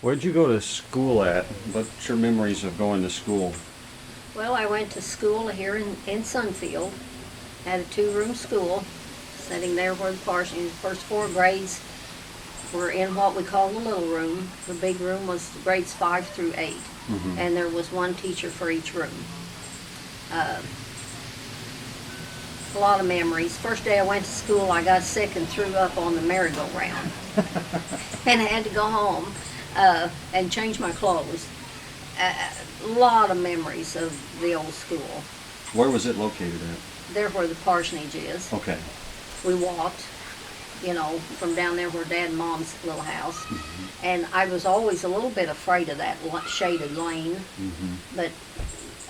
Where'd you go to school at? What's your memories of going to school? Well, I went to school here in Sunfield. Had a two-room school, sitting there where the first four grades were in what we call the little room. The big room was grades 5 through 8, and there was one teacher for each room. A lot of memories. First day I went to school, I got sick and threw up on the merry-go-round, and I had to go home and change my clothes. A lot of memories of the old school. Where was it located at? There where the parsonage is. Okay. We walked, from down there where Dad and Mom's little house. And I was always a little bit afraid of that shaded lane. But,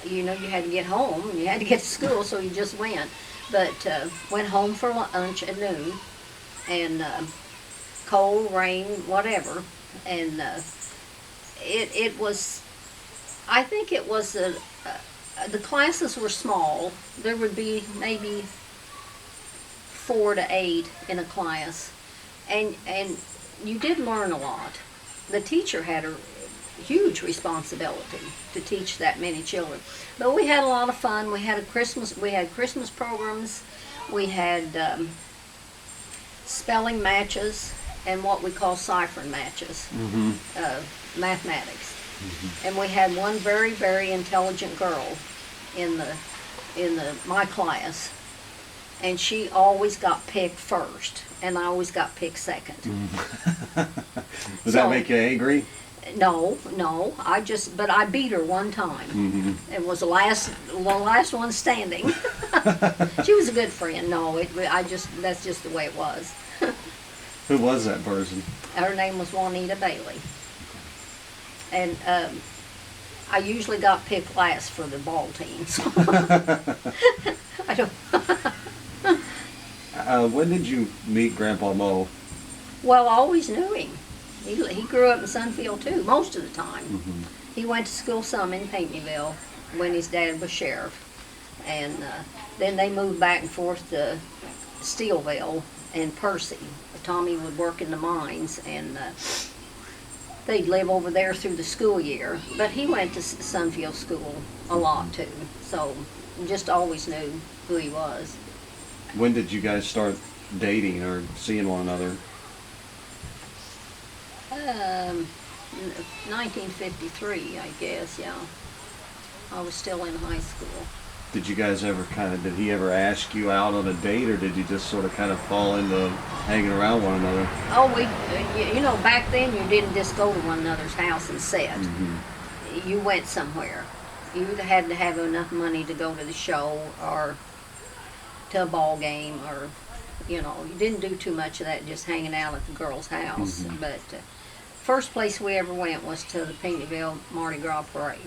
you had to get home, and you had to get to school, so you just went. But went home for lunch at noon, and cold, rain, whatever. And it was, I think it was, the classes were small. There would be maybe 4 to 8 in a class, and you did learn a lot. The teacher had a huge responsibility to teach that many children, but we had a lot of fun. We had Christmas programs. We had spelling matches and what we call ciphering matches, mathematics. And we had one very, very intelligent girl in my class, and she always got picked first, and I always got picked second. Does that make you angry? No, but I beat her one time. It was the last one standing. She was a good friend. No, that's just the way it was. Who was that person? Her name was Juanita Bailey. And I usually got picked last for the ball team. So I don't. When did you meet Grandpa Mo? Well, I always knew him. He grew up in Sunfield too, most of the time. He went to school some in Pinckneyville when his dad was sheriff. And then they moved back and forth to Steelville and Percy. Tommy would work in the mines, and they'd live over there through the school year. But he went to Sunfield School a lot too, so just always knew who he was. When did you guys start dating or seeing one another? 1953, I guess, yeah. I was still in high school. Did you guys ever did he ever ask you out on a date, or did you just sort of fall into hanging around one another? Oh, back then you didn't just go to one another's house and sit. You went somewhere. You had to have enough money to go to the show or to a ball game, or, you didn't do too much of that just hanging out at the girl's house. But first place we ever went was to the Pinckneyville Mardi Gras Parade.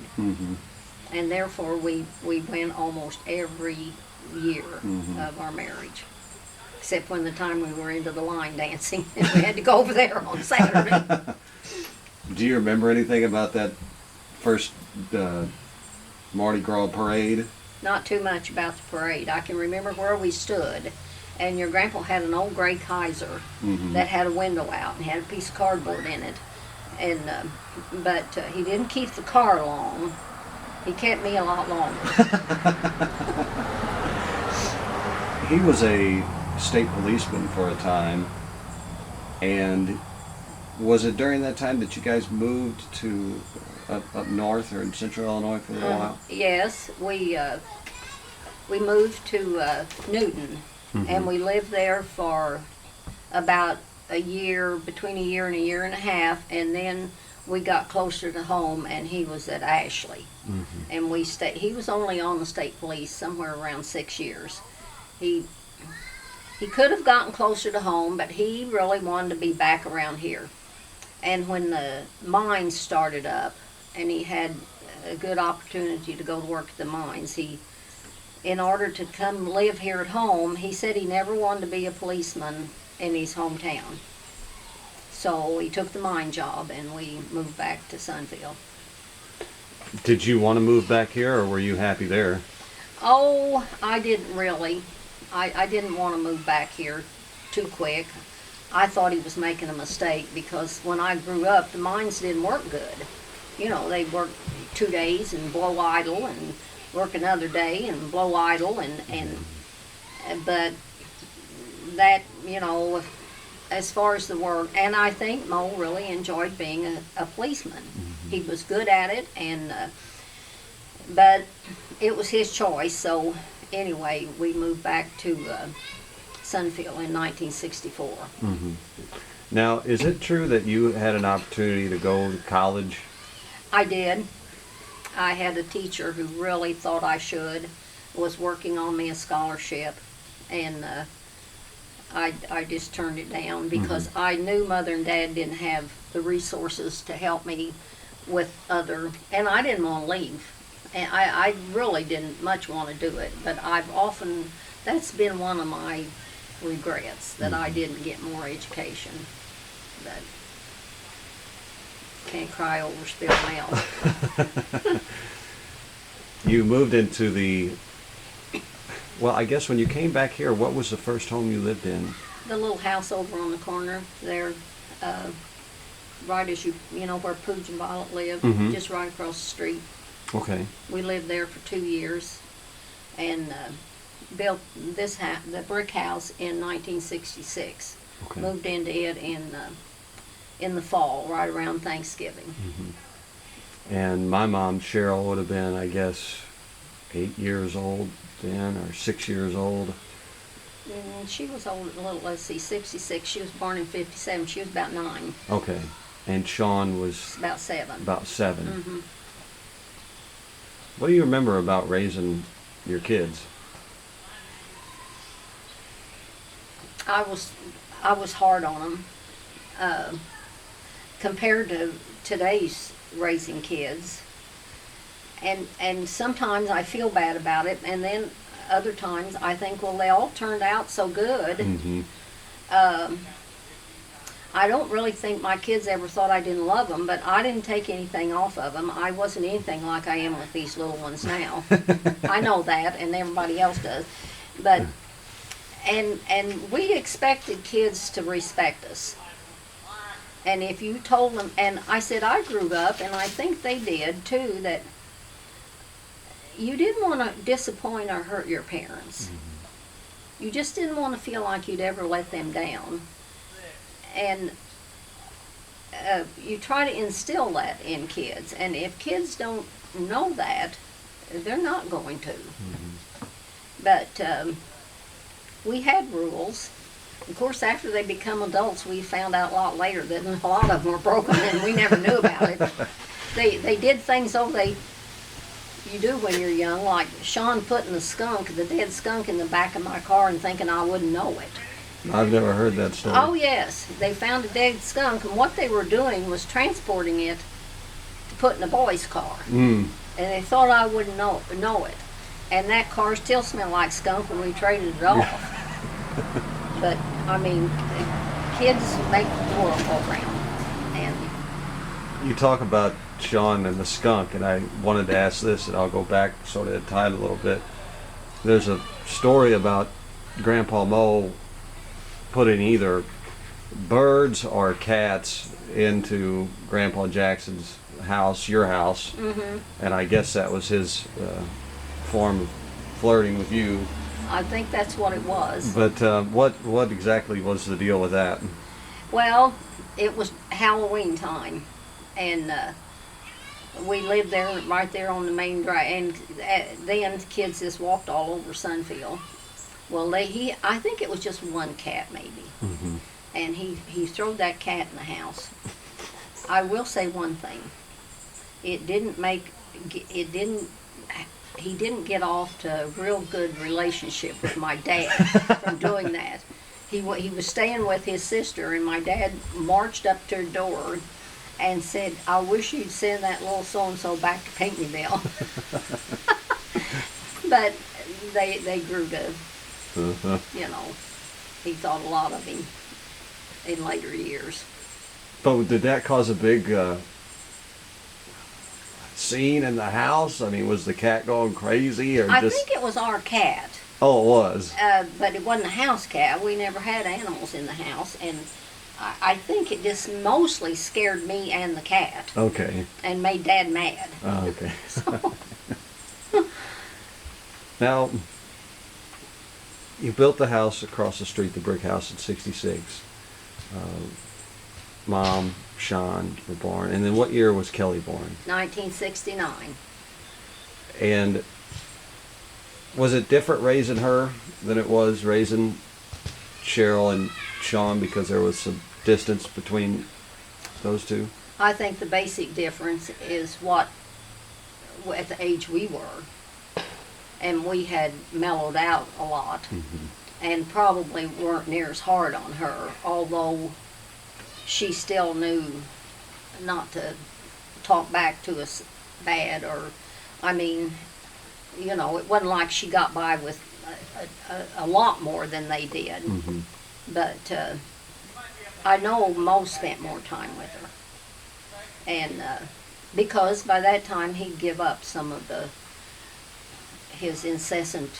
And therefore we went almost every year of our marriage, except when the time we were into the line dancing and we had to go over there on Saturday. Do you remember anything about that first Mardi Gras parade? Not too much about the parade. I can remember where we stood, and your grandpa had an old gray Kaiser that had a window out and had a piece of cardboard in it, and but he didn't keep the car long. He kept me a lot longer. He was a state policeman for a time, and was it during that time that you guys moved to up north or in central Illinois for a little while? Yes, we moved to Newton, and we lived there for about a year, between a year and a half, and then we got closer to home, and he was at Ashley. And he was only on the state police somewhere around 6 years. He could have gotten closer to home, but he really wanted to be back around here. And when the mines started up, and he had a good opportunity to go to work at the mines, in order to come live here at home, he said he never wanted to be a policeman in his hometown. So he took the mine job, and we moved back to Sunfield. Did you want to move back here, or were you happy there? Oh, I didn't really. I didn't want to move back here too quick. I thought he was making a mistake because when I grew up, the mines didn't work good. You know, they work 2 days and blow idle and work another day and blow idle but that, you know, as far as the work, and I think Mo really enjoyed being a policeman. He was good at it, but it was his choice. So anyway, we moved back to Sunfield in 1964. Mm-hmm. Now, is it true that you had an opportunity to go to college? I did. I had a teacher who really thought I should, was working on me a scholarship, and I just turned it down because I knew Mother and Dad didn't have the resources to help me with and I didn't want to leave. And I really didn't much want to do it, but that's been one of my regrets, that I didn't get more education. But can't cry over spilled milk. You moved into well, I guess when you came back here, what was the first home you lived in? The little house over on the corner there, right as you know where Pooja and Violet live, just right across the street. Okay. We lived there for 2 years and built the brick house in 1966. Okay. Moved into it in the fall, right around Thanksgiving. And my mom, Cheryl, would have been, I guess, 8 years old then, or 6 years old. She was old, let's see, 66. She was born in 57. She was about 9. Okay. And Sean was About 7. about 7. What do you remember about raising your kids? I was hard on them compared to today's raising kids, and sometimes I feel bad about it, and then other times I think, well, they all turned out so good. I don't really think my kids ever thought I didn't love them, but I didn't take anything off of them. I wasn't anything like I am with these little ones now. I know that, and everybody else does. But and we expected kids to respect us. And if you told them, and I said I grew up, and I think they did too, that you didn't want to disappoint or hurt your parents. You just didn't want to feel like you'd ever let them down. And you try to instill that in kids. And if kids don't know that, they're not going to. But we had rules. Of course, after they become adults, we found out a lot later that a lot of them were broken, and we never knew about it. They did things you do when you're young, like Sean putting the dead skunk in the back of my car and thinking I wouldn't know it. I've never heard that story. Oh yes, they found a dead skunk, and what they were doing was transporting it to put in a boy's car. And they thought I wouldn't know it. And that car still smelled like skunk when we traded it off. But I mean, kids make the world go round. And You talk about Sean and the skunk, and I wanted to ask this, and I'll go back sort of in time a little bit. There's a story about Grandpa Mo putting either birds or cats into Grandpa Jackson's house, your house, and I guess that was his form of flirting with you. I think that's what it was. But what exactly was the deal with that? Well, it was Halloween time, and we lived there, right there on the main drive, and then kids just walked all over Sunfield. Well, I think it was just one cat maybe, and he threw that cat in the house. I will say one thing: he didn't get off to a real good relationship with my dad from doing that. He was staying with his sister, and my dad marched up to her door and said, "I wish you'd send that little so-and-so back to Pinckneyville." But they grew to, he thought a lot of him in later years. But did that cause a big scene in the house? I mean, was the cat going crazy, or I think it was our cat. Oh, it was. But it wasn't a house cat. We never had animals in the house, and I think it just mostly scared me and the cat, Okay. and made Dad mad. Oh, okay. So, Now, you built the house across the street, the brick house in '66. Mom, Sean were born, and then what year was Kelly born? 1969. And was it different raising her than it was raising Cheryl and Sean because there was some distance between those two? I think the basic difference is what, at the age we were, and we had mellowed out a lot, and probably weren't near as hard on her, although she still knew not to talk back to us bad, or, I mean, you know, it wasn't like she got by with a lot more than they did. But I know Mo spent more time with her. And because by that time he'd give up some of his incessant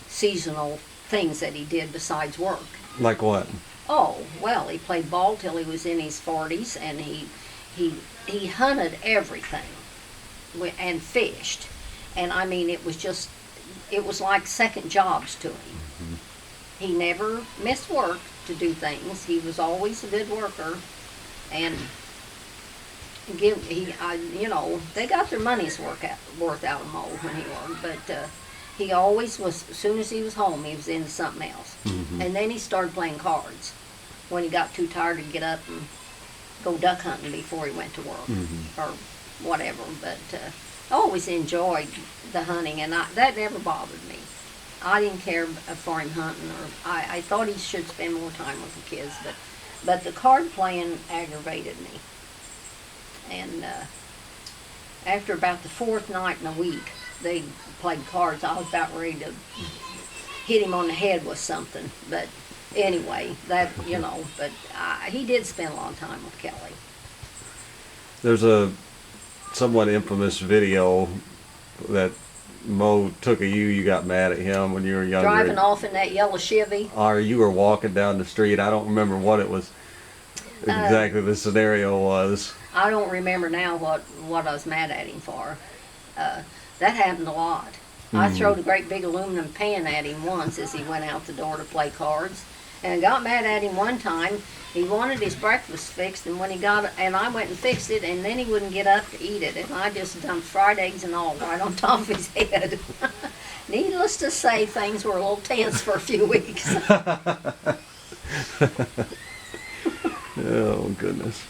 seasonal things that he did besides work. Like what? Oh, well, he played ball till he was in his 40s, and he hunted everything and fished. And I mean, it was like second jobs to him. He never missed work to do things. He was always a good worker, and you know, they got their money's worth out of Mo when he worked, but he always was. As soon as he was home, he was into something else. And then he started playing cards when he got too tired to get up and go duck hunting before he went to work or whatever. But I always enjoyed the hunting, and that never bothered me. I didn't care for him hunting, or I thought he should spend more time with the kids, but the card playing aggravated me. And after about the fourth night in a week, they played cards. I was about ready to hit him on the head with something. But anyway, that, you know, but he did spend a long time with Kelly. There's a somewhat infamous video that Mo took of you. You got mad at him when you were younger. Driving off in that yellow Chevy. Or you were walking down the street. I don't remember what it was. Exactly the scenario was. I don't remember now what I was mad at him for. That happened a lot. I throwed a great big aluminum pan at him once as he went out the door to play cards, and I got mad at him one time. He wanted his breakfast fixed, and and I went and fixed it, and then he wouldn't get up to eat it, and I just dumped fried eggs and all right on top of his head. Needless to say, things were a little tense for a few weeks. Oh, goodness.